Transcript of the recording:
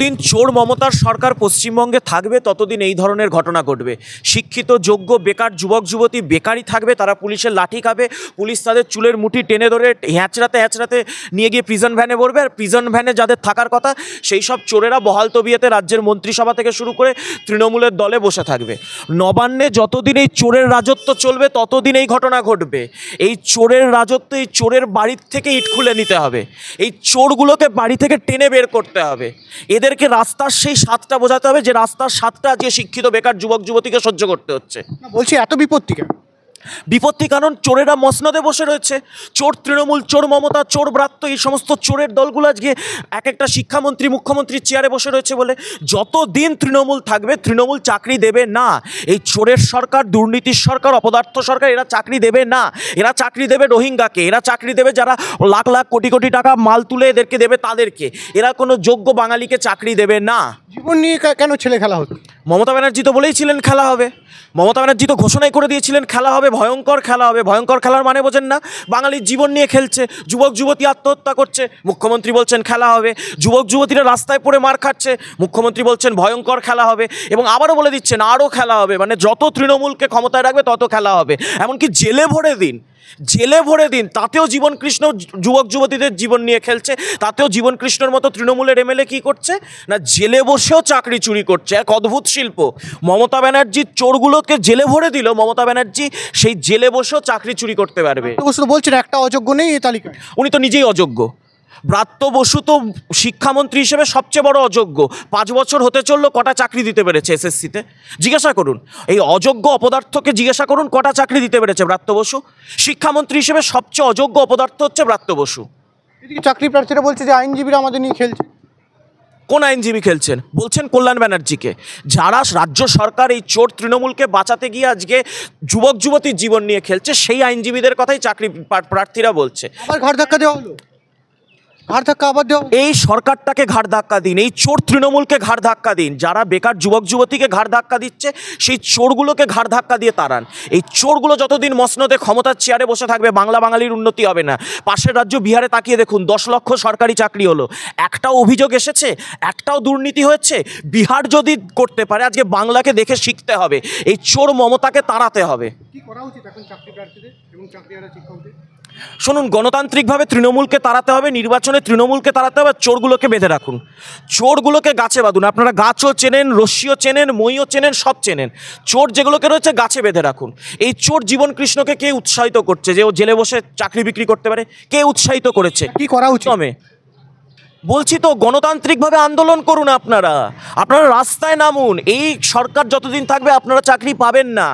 দিন চোর মমতার সরকার পশ্চিমবঙ্গে থাকবে ততদিন এই ধরনের ঘটনা ঘটবে। শিক্ষিত যোগ্য বেকার যুবক যুবতী বেকারই থাকবে, তারা পুলিশের লাঠি খাবে, পুলিশ তাদের চুলের মুঠি টেনে ধরে হ্যাঁচড়াতে নিয়ে গিয়ে প্রিজন ভ্যানে ভরবে। আর প্রিজন ভ্যানে যাদের থাকার কথা সেই সব চোরেরা বহাল তবিয়তে রাজ্যের মন্ত্রিসভা থেকে শুরু করে তৃণমূলের দলে বসে থাকবে। নবান্নে যতদিন এই চোরের রাজত্ব চলবে ততদিন এই ঘটনা ঘটবে। এই চোরের রাজত্ব, এই চোরের বাড়ির থেকে ইট খুলে নিতে হবে, এই চোরগুলোকে বাড়ি থেকে টেনে বের করতে হবে। এদেরকে রাস্তার সেই স্বাদটা বোঝাতে হবে যে রাস্তার স্বাদটা আজকে শিক্ষিত বেকার যুবক যুবতীকে সহ্য করতে হচ্ছে। বলছি এত বিপত্তি কেন? বিপত্তি কারণ চোরেরা মসনদে বসে রয়েছে। চোর তৃণমূল, চোর মমতা, চোর ব্রাত্য, এই সমস্ত চোরের দলগুলো আজকে এক একটা শিক্ষামন্ত্রী মুখ্যমন্ত্রীর চেয়ারে বসে রয়েছে বলে যতদিন তৃণমূল থাকবে তৃণমূল চাকরি দেবে না। এই চোরের সরকার, দুর্নীতির সরকার, অপদার্থ সরকার, এরা চাকরি দেবে না। এরা চাকরি দেবে রোহিঙ্গাকে, এরা চাকরি দেবে যারা লাখ লাখ কোটি কোটি টাকা মাল তুলে এদেরকে দেবে তাদেরকে। এরা কোনো যোগ্য বাঙালিকে চাকরি দেবে না। জীবন নিয়ে কেন ছেলে খেলা হতো? মমতা ব্যানার্জি তো বলেইছিলেন খেলা হবে, মমতা ব্যানার্জি তো ঘোষণাই করে দিয়েছিলেন খেলা হবে, ভয়ঙ্কর খেলা হবে। ভয়ঙ্কর খেলার মানে বোঝেন না? বাঙালির জীবন নিয়ে খেলছে, যুবক যুবতী আত্মহত্যা করছে, মুখ্যমন্ত্রী বলছেন খেলা হবে। যুবক যুবতীরা রাস্তায় পড়ে মার খাচ্ছে, মুখ্যমন্ত্রী বলছেন ভয়ঙ্কর খেলা হবে। এবং আবারও বলে দিচ্ছেন আরও খেলা হবে, মানে যত তৃণমূলকে ক্ষমতায় রাখবে তত খেলা হবে। এমনকি জেলে ভরে দিন, তাতেও জীবন কৃষ্ণ যুবক যুবতীদের জীবন নিয়ে খেলছে। তাতেও জীবন কৃষ্ণর মতো তৃণমূলের এমএলএ কী করছে না, জেলে বসেও চাকরি চুরি করছে। এক অদ্ভুত শিল্প। মমতা ব্যানার্জির চোরগুলোকে জেলে ভরে দিল, মমতা ব্যানার্জি সেই জেলে বসেও চাকরি চুরি করতে পারবে। বলছেন একটা অযোগ্য নেই এই তালিকায়? উনি তো নিজেই অযোগ্য। ব্রাত্য বসু তো শিক্ষামন্ত্রী হিসেবে সবচেয়ে বড় অযোগ্য। 5 বছর হতে চললো, কটা চাকরি দিতে পেরেছে এসএসসিতে? জিজ্ঞাসা করুন এই অযোগ্য অপদার্থকে, জিজ্ঞাসা করুন কটা চাকরি দিতে পেরেছে ব্রাত্য বসু। শিক্ষামন্ত্রী হিসেবে সবচেয়ে অযোগ্য অপদার্থ হচ্ছে ব্রাত্য বসু। এদিকে চাকরি প্রার্থীরা বলছে যে আইনজীবীরা আমাদের নিয়ে খেলছে। কোন আইনজীবী খেলছেন? বলছেন কল্যাণ ব্যানার্জিকে। যারা রাজ্য সরকার এই চোর তৃণমূলকে বাঁচাতে গিয়ে আজকে যুবক যুবতীর জীবন নিয়ে খেলছে, সেই আইনজীবীদের কথাই চাকরি প্রার্থীরা বলছে। আবার ঘাড় ধাক্কা দেওয়া হলো, ঘাড় ধাক্কা আবার দেওয়া। এই সরকারটাকে ঘাড় ধাক্কা দিন, এই চোর তৃণমূলকে ঘাড় ধাক্কা দিন। যারা বেকার যুবক যুবতীকে ঘাড় ধাক্কা দিচ্ছে সেই চোরগুলোকে ঘাড় ধাক্কা দিয়ে তাড়ান। এই চোরগুলো যতদিন মসনদে ক্ষমতার চেয়ারে বসে থাকবে বাঙালির উন্নতি হবে না। পাশের রাজ্য বিহারে তাকিয়ে দেখুন, 10 লক্ষ সরকারি চাকরি হলো, একটাও অভিযোগ এসেছে, একটাও দুর্নীতি হয়েছে? বিহার যদি করতে পারে, আজকে বাংলাকে দেখে শিখতে হবে। এই চোর মমতাকে তাড়াতে হবে। কি করা উচিত এখন চাকরি প্রার্থীদের এবং চাকরিহারা শিক্ষকদের? শুনুন, গণতান্ত্রিকভাবে তৃণমূলকে তাড়াতে হবে, নির্বাচনে তৃণমূলকে তাড়াতে হবে। চোরগুলোকে বেঁধে রাখুন, চোরগুলোকে গাছে বাঁধুন। আপনারা গাছও চেনেন, রশ্মিও চেনেন, মইও চেনেন, সব চেনেন। চোর যেগুলোকে রয়েছে গাছে বেঁধে রাখুন। এই চোর জীবন কৃষ্ণকে কে উৎসাহিত করছে যে ও জেলে বসে চাকরি বিক্রি করতে পারে? কে উৎসাহিত করেছে? কি করা উচিত? বলছি তো গণতান্ত্রিকভাবে আন্দোলন করুন, আপনারা রাস্তায় নামুন। এই সরকার যতদিন থাকবে আপনারা চাকরি পাবেন না।